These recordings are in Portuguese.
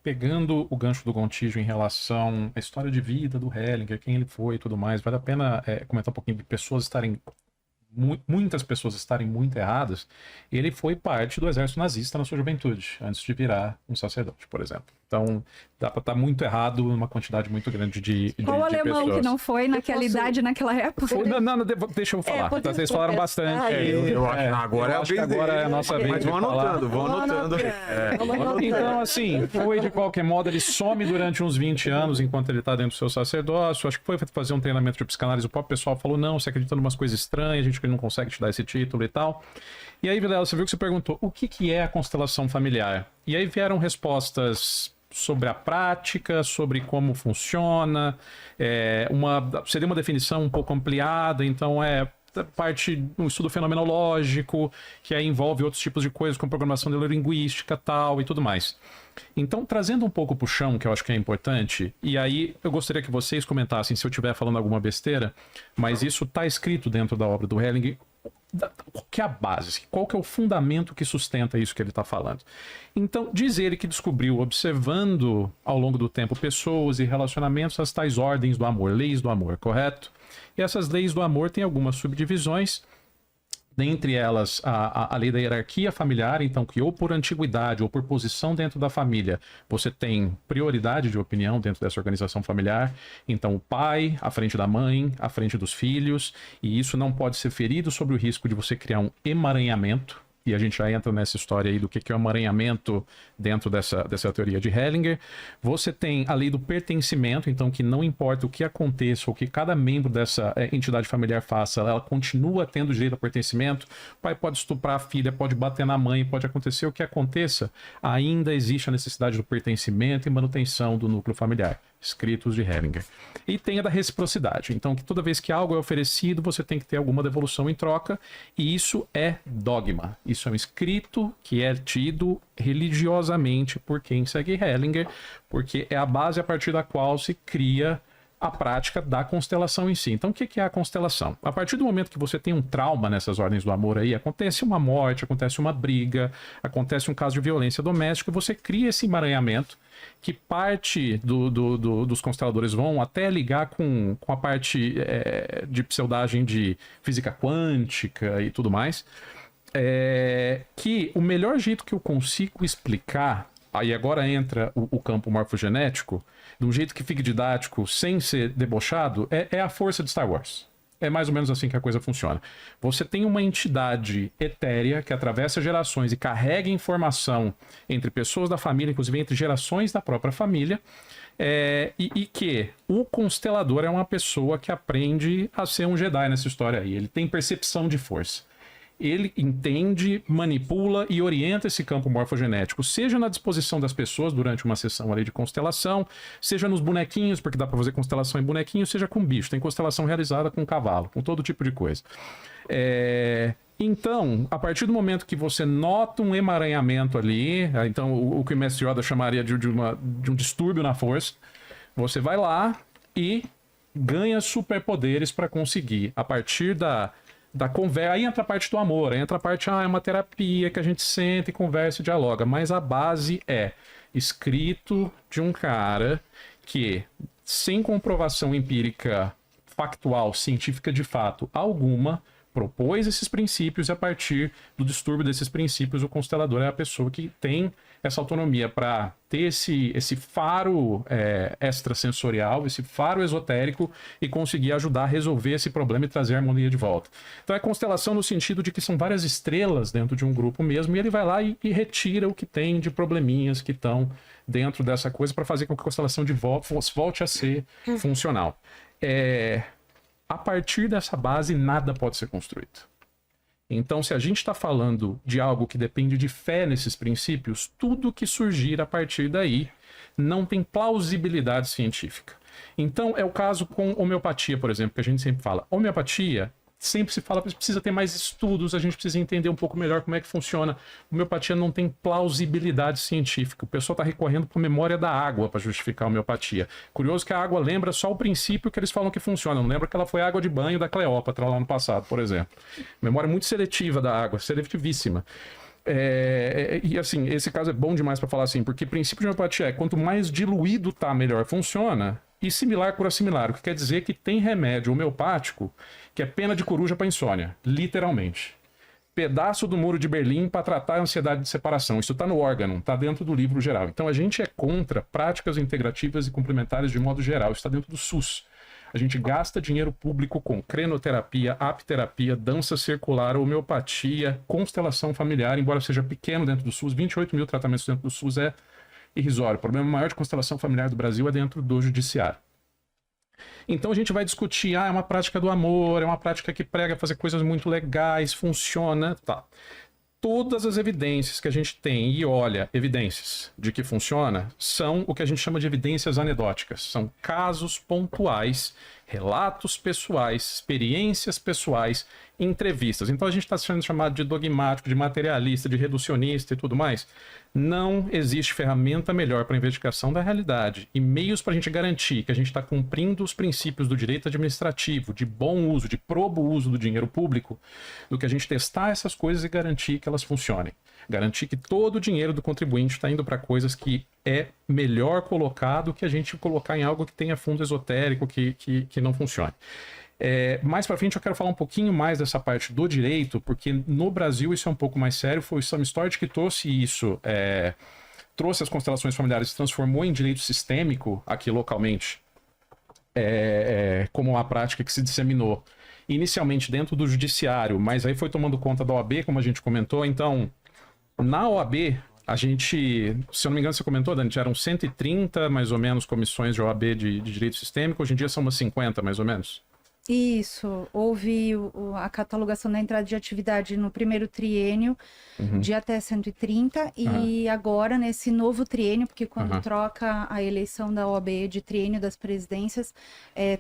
Pegando o gancho do Gontijo em relação à história de vida do Hellinger, quem ele foi e tudo mais, vale a pena comentar um pouquinho de pessoas estarem muitas pessoas estarem muito erradas. Ele foi parte do exército nazista na sua juventude, antes de virar um sacerdote, por exemplo. Então, dá para estar muito errado numa quantidade muito grande de Qual alemão pessoas. que não foi naquela idade, naquela época? Não, deixa eu falar. Vocês falaram bastante. Agora é a nossa vez. Mas vão anotando, vão anotando. Então, assim, foi de qualquer modo, ele some durante uns 20 anos enquanto ele está dentro do seu sacerdócio. Acho que foi fazer um treinamento de psicanálise. O próprio pessoal falou: não, você acredita em umas coisas estranhas, a gente não consegue te dar esse título e tal. E aí, Vilela, você viu que você perguntou o que é a constelação familiar? E aí vieram respostas sobre a prática, sobre como funciona, seria uma definição um pouco ampliada, então parte de um estudo fenomenológico, que aí envolve outros tipos de coisas, como programação neurolinguística, tal, e tudo mais. Então, trazendo um pouco pro chão, que eu acho que é importante, e aí eu gostaria que vocês comentassem se eu estiver falando alguma besteira, mas isso está escrito dentro da obra do Hellinger. Qual que é a base? Qual que é o fundamento que sustenta isso que ele está falando? Então, diz ele que descobriu, observando ao longo do tempo pessoas e relacionamentos, as tais ordens do amor, leis do amor, correto? E essas leis do amor têm algumas subdivisões, dentre elas a lei da hierarquia familiar, então que ou por antiguidade ou por posição dentro da família, você tem prioridade de opinião dentro dessa organização familiar, então o pai à frente da mãe, à frente dos filhos, e isso não pode ser ferido sob o risco de você criar um emaranhamento. E a gente já entra nessa história aí do que é o emaranhamento dentro dessa teoria de Hellinger. Você tem a lei do pertencimento, então que não importa o que aconteça, ou que cada membro dessa entidade familiar faça, ela continua tendo direito ao pertencimento. O pai pode estuprar a filha, pode bater na mãe, pode acontecer o que aconteça, ainda existe a necessidade do pertencimento e manutenção do núcleo familiar. Escritos de Hellinger. E tem a da reciprocidade. Então, que toda vez que algo é oferecido, você tem que ter alguma devolução em troca. E isso é dogma. Isso é um escrito que é tido religiosamente por quem segue Hellinger, porque é a base a partir da qual se cria a prática da constelação em si. Então, o que é a constelação? A partir do momento que você tem um trauma nessas ordens do amor aí, acontece uma morte, acontece uma briga, acontece um caso de violência doméstica, você cria esse emaranhamento que parte dos consteladores vão até ligar com a parte de pseudagem de física quântica e tudo mais, que o melhor jeito que eu consigo explicar, aí agora entra o campo morfogenético, de um jeito que fique didático, sem ser debochado, é a força de Star Wars. É mais ou menos assim que a coisa funciona. Você tem uma entidade etérea que atravessa gerações e carrega informação entre pessoas da família, inclusive entre gerações da própria família, e que o constelador é uma pessoa que aprende a ser um Jedi nessa história aí. Ele tem percepção de força. Ele entende, manipula e orienta esse campo morfogenético, seja na disposição das pessoas durante uma sessão ali de constelação, seja nos bonequinhos, porque dá para fazer constelação em bonequinho, seja com bicho. Tem constelação realizada com cavalo, com todo tipo de coisa. Então, a partir do momento que você nota um emaranhamento ali, então o que o Mestre Yoda chamaria de um distúrbio na força, você vai lá e ganha superpoderes para conseguir, a partir da conversa, aí entra a parte do amor, aí entra a parte, é uma terapia que a gente senta e conversa e dialoga, mas a base é escrito de um cara que, sem comprovação empírica, factual, científica de fato alguma, propôs esses princípios e a partir do distúrbio desses princípios o constelador é a pessoa que tem essa autonomia para ter esse faro extrasensorial, esse faro esotérico e conseguir ajudar a resolver esse problema e trazer a harmonia de volta. Então é constelação no sentido de que são várias estrelas dentro de um grupo mesmo e ele vai lá e retira o que tem de probleminhas que estão dentro dessa coisa para fazer com que a constelação volte a ser funcional. A partir dessa base, nada pode ser construído. Então, se a gente está falando de algo que depende de fé nesses princípios, tudo que surgir a partir daí não tem plausibilidade científica. Então, é o caso com homeopatia, por exemplo, que a gente sempre fala. Homeopatia, sempre se fala que precisa ter mais estudos, a gente precisa entender um pouco melhor como é que funciona. Homeopatia não tem plausibilidade científica. O pessoal está recorrendo para a memória da água para justificar a homeopatia. Curioso que a água lembra só o princípio que eles falam que funciona. Não lembra que ela foi água de banho da Cleópatra lá no passado, por exemplo. Memória muito seletiva da água, seletivíssima. E assim, esse caso é bom demais para falar assim, porque o princípio de homeopatia é quanto mais diluído tá, melhor funciona, e similar cura similar, o que quer dizer que tem remédio homeopático que é pena de coruja para insônia, literalmente. Pedaço do muro de Berlim para tratar a ansiedade de separação. Isso está no órgão, está dentro do livro geral. Então a gente é contra práticas integrativas e complementares de modo geral. Isso está dentro do SUS. A gente gasta dinheiro público com crenoterapia, apiterapia, dança circular, homeopatia, constelação familiar, embora seja pequeno dentro do SUS, 28 mil tratamentos dentro do SUS é irrisório. O problema maior de constelação familiar do Brasil é dentro do judiciário. Então a gente vai discutir, é uma prática do amor, é uma prática que prega fazer coisas muito legais, funciona, tá. Todas as evidências que a gente tem, e olha, evidências de que funciona, são o que a gente chama de evidências anedóticas. São casos pontuais, relatos pessoais, experiências pessoais, entrevistas. Então a gente está sendo chamado de dogmático, de materialista, de reducionista e tudo mais. Não existe ferramenta melhor para a investigação da realidade e meios para a gente garantir que a gente está cumprindo os princípios do direito administrativo, de bom uso, de probo uso do dinheiro público, do que a gente testar essas coisas e garantir que elas funcionem. Garantir que todo o dinheiro do contribuinte está indo para coisas que é melhor colocado que a gente colocar em algo que tenha fundo esotérico, que não funcione. Mais para frente eu quero falar um pouquinho mais dessa parte do direito, porque no Brasil isso é um pouco mais sério. Foi o Sam Storch que trouxe isso, trouxe as constelações familiares, transformou em direito sistêmico aqui localmente, como uma prática que se disseminou inicialmente dentro do judiciário, mas aí foi tomando conta da OAB, como a gente comentou. Então, na OAB, a gente, se eu não me engano, você comentou, Dani, eram 130 mais ou menos comissões de OAB de direito sistêmico, hoje em dia são umas 50 mais ou menos. Isso, houve a catalogação da entrada de atividade no primeiro triênio de até 130 e agora nesse novo triênio, porque quando troca a eleição da OAB de triênio das presidências,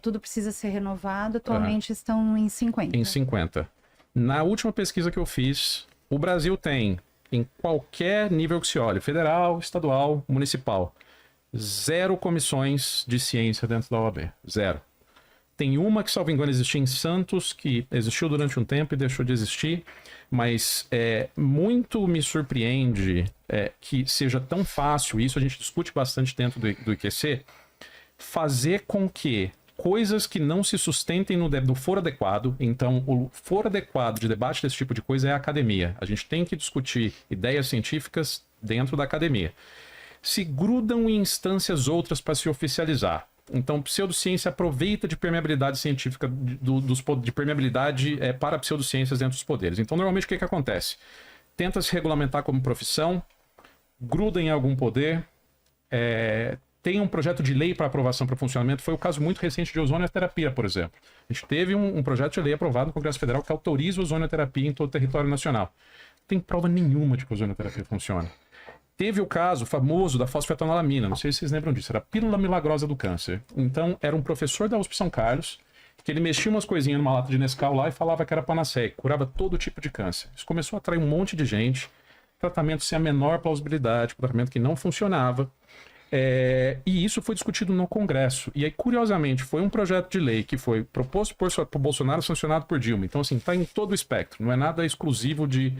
tudo precisa ser renovado, atualmente estão em 50. Em 50. Na última pesquisa que eu fiz, o Brasil tem, em qualquer nível que se olhe, federal, estadual, municipal, 0 comissões de ciência dentro da OAB, 0. Tem uma que, salvo engano, existia em Santos, que existiu durante um tempo e deixou de existir, mas muito me surpreende que seja tão fácil, isso a gente discute bastante dentro do IQC, fazer com que coisas que não se sustentem no foro adequado, então o foro adequado de debate desse tipo de coisa é a academia. A gente tem que discutir ideias científicas dentro da academia. Se grudam em instâncias outras para se oficializar. Então, pseudociência aproveita de permeabilidade científica, de permeabilidade para pseudociências dentro dos poderes. Então, normalmente, o que acontece? Tenta se regulamentar como profissão, gruda em algum poder, tem um projeto de lei para aprovação para funcionamento. Foi o caso muito recente de ozonioterapia, por exemplo. A gente teve um projeto de lei aprovado no Congresso Federal que autoriza a ozonioterapia em todo o território nacional. Não tem prova nenhuma de que a ozonioterapia funciona. Teve o caso famoso da fosfetanolamina, não sei se vocês lembram disso, era a pílula milagrosa do câncer. Então, era um professor da USP São Carlos, que ele mexia umas coisinhas numa lata de Nescau lá e falava que era panaceia, curava todo tipo de câncer. Isso começou a atrair um monte de gente, tratamento sem a menor plausibilidade, tratamento que não funcionava. E isso foi discutido no Congresso. E aí, curiosamente, foi um projeto de lei que foi proposto por Bolsonaro, sancionado por Dilma. Então, assim, está em todo o espectro, não é nada exclusivo de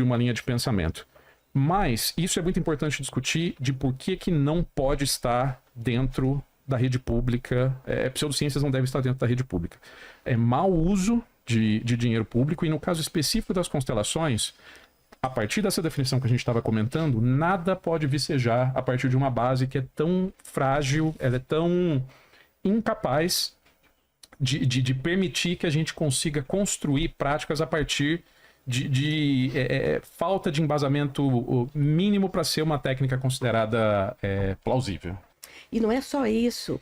uma linha de pensamento. Mas isso é muito importante discutir de por que não pode estar dentro da rede pública. Pseudociências não devem estar dentro da rede pública. É mau uso de dinheiro público e no caso específico das constelações, a partir dessa definição que a gente estava comentando, nada pode vicejar a partir de uma base que é tão frágil, ela é tão incapaz de permitir que a gente consiga construir práticas a partir de falta de embasamento mínimo para ser uma técnica considerada plausível. E não é só isso.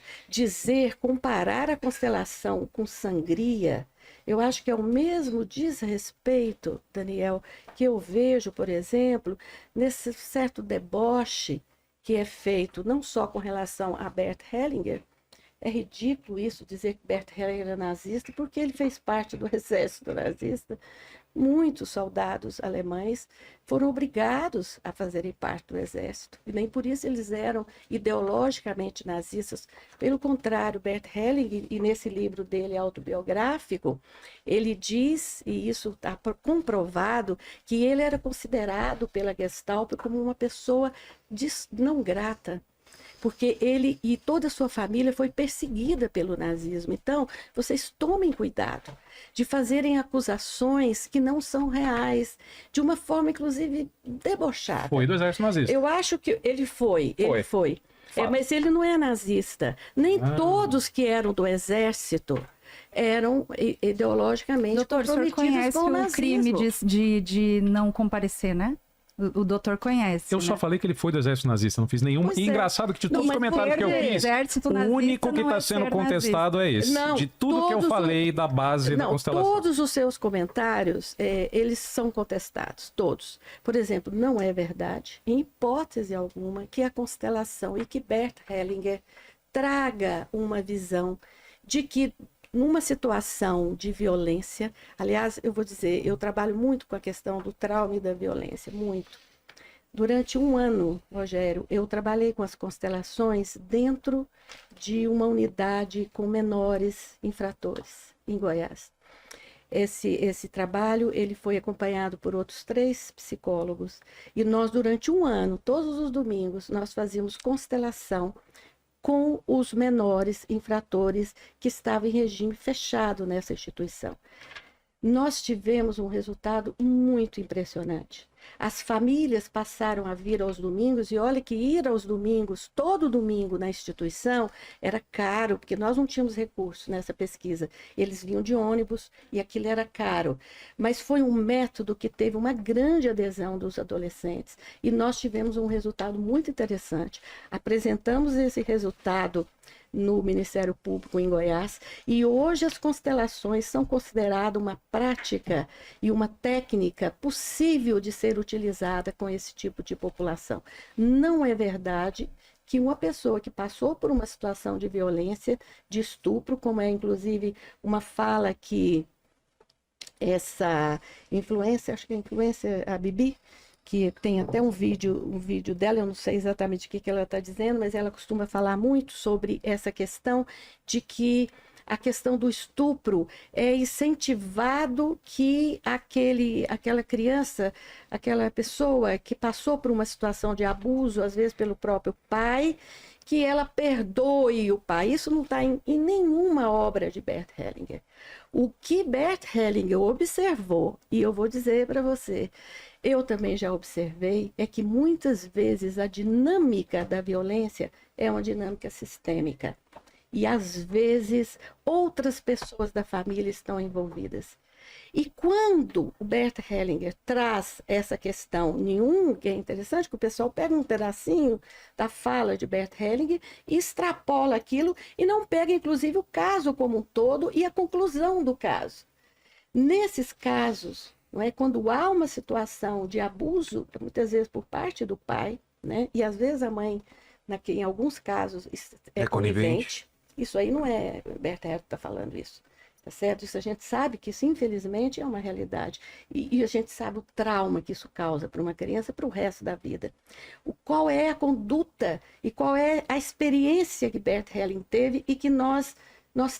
Comparar a constelação com sangria, eu acho que é o mesmo desrespeito, Daniel, que eu vejo, por exemplo, nesse certo deboche que é feito não só com relação a Bert Hellinger, É ridículo isso, dizer que Bert Hellinger era nazista, porque ele fez parte do exército nazista. Muitos soldados alemães foram obrigados a fazerem parte do exército. E nem por isso eles eram ideologicamente nazistas. Pelo contrário, Bert Hellinger, e nesse livro dele autobiográfico, ele diz, e isso está comprovado, que ele era considerado pela Gestapo como uma pessoa não grata. Porque ele e toda a sua família foi perseguida pelo nazismo. Então, vocês tomem cuidado de fazerem acusações que não são reais, de uma forma, inclusive, debochada. Foi do exército nazista. Eu acho que ele foi. Mas ele não é nazista. Nem todos que eram do exército eram ideologicamente Doutor, o senhor conhece com o o nazismo. crime de não comparecer, né? O doutor conhece. Eu só falei que ele foi do exército nazista, não fiz nenhum. Pois E é. engraçado que de Não, todos os mas comentários que eu foi do fiz, exército o nazista único que não está é sendo ser contestado é esse. Não, de tudo que eu todos falei da base da Não, constelação. todos os seus comentários, eles são contestados, todos. Por exemplo, não é verdade, em hipótese alguma, que a constelação e que Bert Hellinger traga uma visão de que numa situação de violência, aliás, eu vou dizer, eu trabalho muito com a questão do trauma e da violência, muito. Durante um ano, Rogério, eu trabalhei com as constelações dentro de uma unidade com menores infratores em Goiás. Esse trabalho ele foi acompanhado por outros 3 psicólogos e nós, durante um ano, todos os domingos, nós fazíamos constelação com os menores infratores que estavam em regime fechado nessa instituição. Nós tivemos um resultado muito impressionante. As famílias passaram a vir aos domingos, e olha que ir aos domingos, todo domingo na instituição, era caro, porque nós não tínhamos recursos nessa pesquisa. Eles vinham de ônibus e aquilo era caro. Mas foi um método que teve uma grande adesão dos adolescentes. E nós tivemos um resultado muito interessante. Apresentamos esse resultado no Ministério Público em Goiás, e hoje as constelações são consideradas uma prática e uma técnica possível de ser utilizada com esse tipo de população. Não é verdade que uma pessoa que passou por uma situação de violência, de estupro, como é inclusive uma fala que essa influência, acho que é a influência, a Bibi, que tem até um vídeo dela, eu não sei exatamente o que ela está dizendo, mas ela costuma falar muito sobre essa questão de que a questão do estupro é incentivado que aquela criança, aquela pessoa que passou por uma situação de abuso, às vezes pelo próprio pai, que ela perdoe o pai. Isso não está em nenhuma obra de Bert Hellinger. O que Bert Hellinger observou, e eu vou dizer para você, eu também já observei, é que muitas vezes a dinâmica da violência é uma dinâmica sistêmica. E às vezes outras pessoas da família estão envolvidas. E quando o Bert Hellinger traz essa questão, que é interessante que o pessoal pega um pedacinho da fala de Bert Hellinger e extrapola aquilo e não pega inclusive o caso como um todo e a conclusão do caso. Nesses casos, não é, quando há uma situação de abuso, muitas vezes por parte do pai, né, e às vezes a mãe, em alguns casos, é conivente. Isso aí não é Bert Hellinger que está falando isso. Tá certo? Isso a gente sabe que isso, infelizmente, é uma realidade. E a gente sabe o trauma que isso causa para uma criança para o resto da vida. Qual é a conduta e qual é a experiência que Bert Hellinger teve e que nós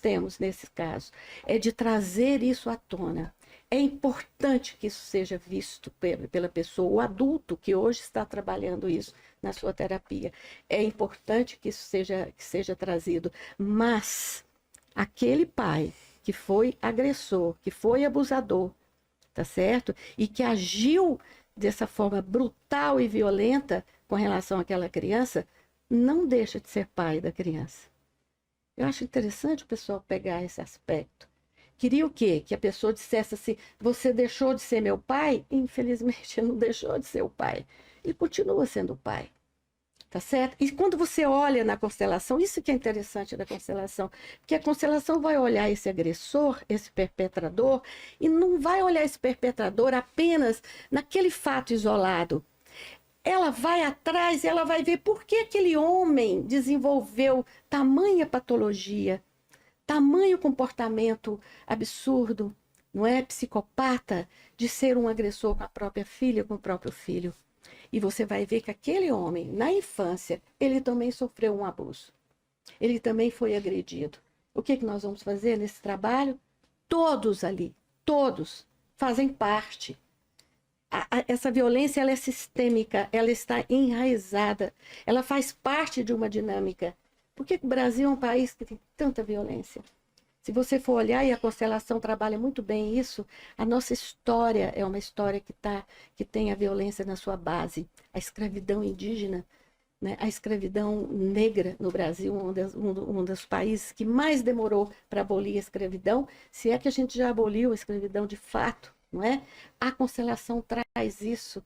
temos nesse caso? É de trazer isso à tona. É importante que isso seja visto pela pessoa, o adulto que hoje está trabalhando isso na sua terapia. É importante que isso seja trazido. Mas aquele pai que foi agressor, que foi abusador, tá certo? E que agiu dessa forma brutal e violenta com relação àquela criança, não deixa de ser pai da criança. Eu acho interessante o pessoal pegar esse aspecto. Queria o quê? Que a pessoa dissesse assim, você deixou de ser meu pai? Infelizmente, não deixou de ser o pai. Ele continua sendo o pai. Tá certo? E quando você olha na constelação, isso que é interessante da constelação, porque a constelação vai olhar esse agressor, esse perpetrador, e não vai olhar esse perpetrador apenas naquele fato isolado. ela vai atrás e ela vai ver por que aquele homem desenvolveu tamanha patologia, tamanho comportamento absurdo, não é? Psicopata, de ser um agressor com a própria filha, com o próprio filho. E você vai ver que aquele homem, na infância, ele também sofreu um abuso. Ele também foi agredido. O que nós vamos fazer nesse trabalho? Todos ali, todos, fazem parte. Essa violência, ela é sistêmica, ela está enraizada, ela faz parte de uma dinâmica. Por que o Brasil é um país que tem tanta violência? Se você for olhar, e a constelação trabalha muito bem isso, a nossa história é uma história que tem a violência na sua base. A escravidão indígena, né? A escravidão negra no Brasil, um dos países que mais demorou para abolir a escravidão, se é que a gente já aboliu a escravidão de fato, não é? A constelação traz isso.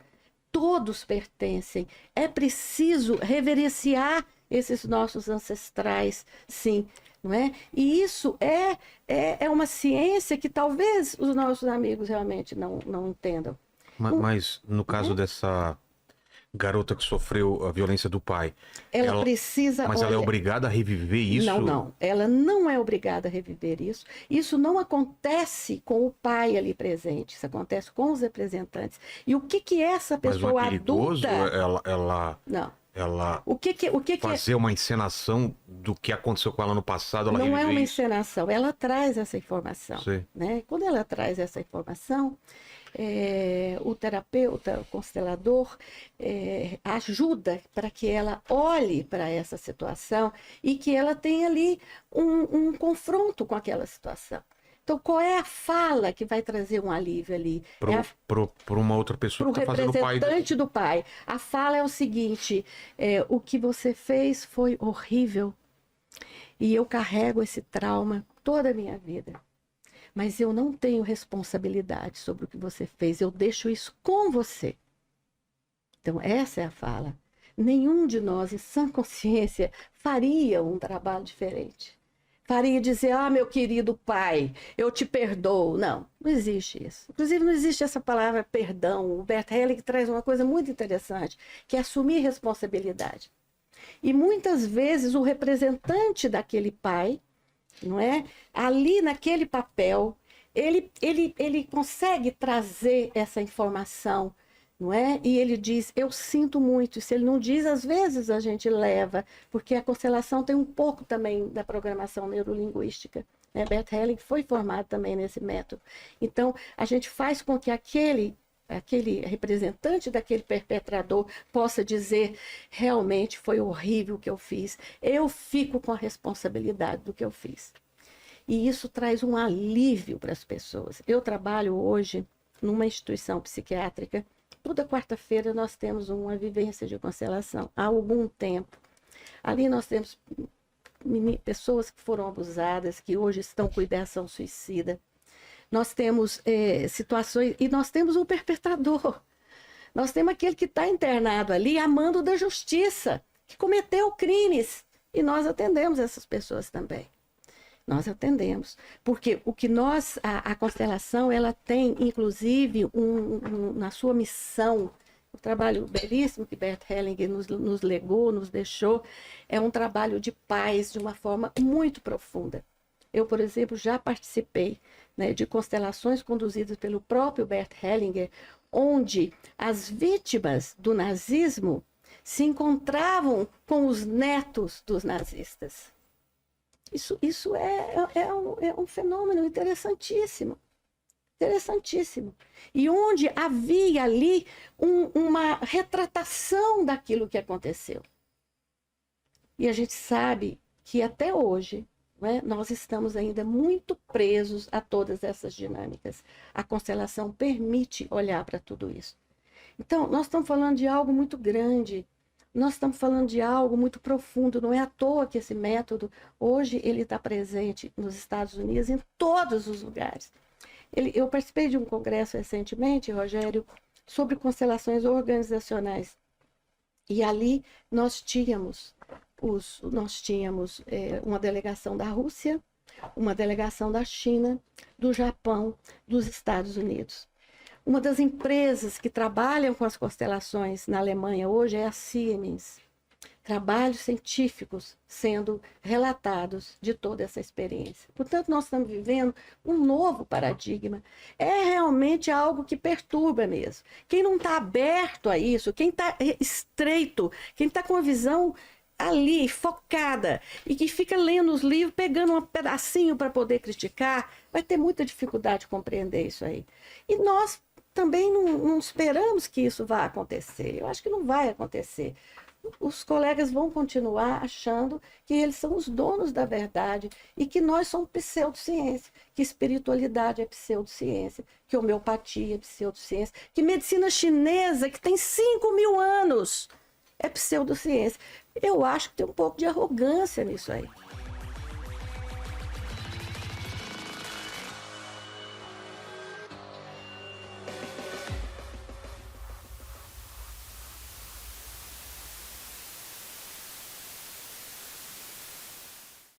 Todos pertencem. É preciso reverenciar esses nossos ancestrais, sim, não é? E isso é uma ciência que talvez os nossos amigos realmente não entendam. Mas no caso dessa garota que sofreu a violência do pai, ela precisa... Mas ela é obrigada a reviver isso? Não. Ela não é obrigada a reviver isso. Isso não acontece com o pai ali presente. Isso acontece com os representantes. E o que essa pessoa mas não é perigoso adulta... Não. Ela fazer uma encenação do que aconteceu com ela no passado, ela não é uma isso. encenação, ela traz essa informação, né? Quando ela traz essa informação, o terapeuta, o constelador, ajuda para que ela olhe para essa situação e que ela tenha ali um confronto com aquela situação. Então, qual é a fala que vai trazer um alívio ali? Para uma outra pessoa que está fazendo o pai. Para o representante do pai. A fala é o seguinte: o que você fez foi horrível e eu carrego esse trauma toda a minha vida. Mas eu não tenho responsabilidade sobre o que você fez, eu deixo isso com você. Então, essa é a fala. Nenhum de nós, em sã consciência, faria um trabalho diferente. Faria dizer, meu querido pai, eu te perdoo. Não existe isso. Inclusive, não existe essa palavra perdão. O Bert Hellinger traz uma coisa muito interessante, que é assumir responsabilidade. E muitas vezes o representante daquele pai, não é? Ali naquele papel, ele consegue trazer essa informação, não é? E ele diz, eu sinto muito. E se ele não diz, às vezes a gente leva, porque a constelação tem um pouco também da programação neurolinguística. Né? Bert Hellinger foi formado também nesse método. Então, a gente faz com que aquele representante daquele perpetrador possa dizer, realmente foi horrível o que eu fiz. Eu fico com a responsabilidade do que eu fiz. E isso traz um alívio para as pessoas. Eu trabalho hoje numa instituição psiquiátrica. Toda quarta-feira nós temos uma vivência de constelação, há algum tempo. Ali nós temos pessoas que foram abusadas, que hoje estão com ideação suicida. Nós temos situações, e nós temos um perpetrador. Nós temos aquele que está internado ali, amando da justiça, que cometeu crimes. E nós atendemos essas pessoas também. Nós atendemos, porque o que a constelação, ela tem, inclusive, na sua missão, o trabalho belíssimo que Bert Hellinger nos legou, nos deixou, é um trabalho de paz de uma forma muito profunda. Eu, por exemplo, já participei, né, de constelações conduzidas pelo próprio Bert Hellinger, onde as vítimas do nazismo se encontravam com os netos dos nazistas. Isso é um fenômeno interessantíssimo. Interessantíssimo. E onde havia ali uma retratação daquilo que aconteceu. E a gente sabe que até hoje, né, nós estamos ainda muito presos a todas essas dinâmicas. A constelação permite olhar para tudo isso. Então, nós estamos falando de algo muito grande. Nós estamos falando de algo muito profundo, não é à toa que esse método, hoje, ele está presente nos Estados Unidos, em todos os lugares. Eu participei de um congresso recentemente, Rogério, sobre constelações organizacionais. E ali nós tínhamos uma delegação da Rússia, uma delegação da China, do Japão, dos Estados Unidos. Uma das empresas que trabalham com as constelações na Alemanha hoje é a Siemens. Trabalhos científicos sendo relatados de toda essa experiência. Portanto, nós estamos vivendo um novo paradigma. É realmente algo que perturba mesmo. Quem não está aberto a isso, quem está estreito, quem está com a visão ali, focada, e que fica lendo os livros, pegando um pedacinho para poder criticar, vai ter muita dificuldade de compreender isso aí. E nós também não esperamos que isso vá acontecer. Eu acho que não vai acontecer. Os colegas vão continuar achando que eles são os donos da verdade e que nós somos pseudociência, que espiritualidade é pseudociência, que homeopatia é pseudociência, que medicina chinesa, que tem 5.000 anos, é pseudociência. Eu acho que tem um pouco de arrogância nisso aí.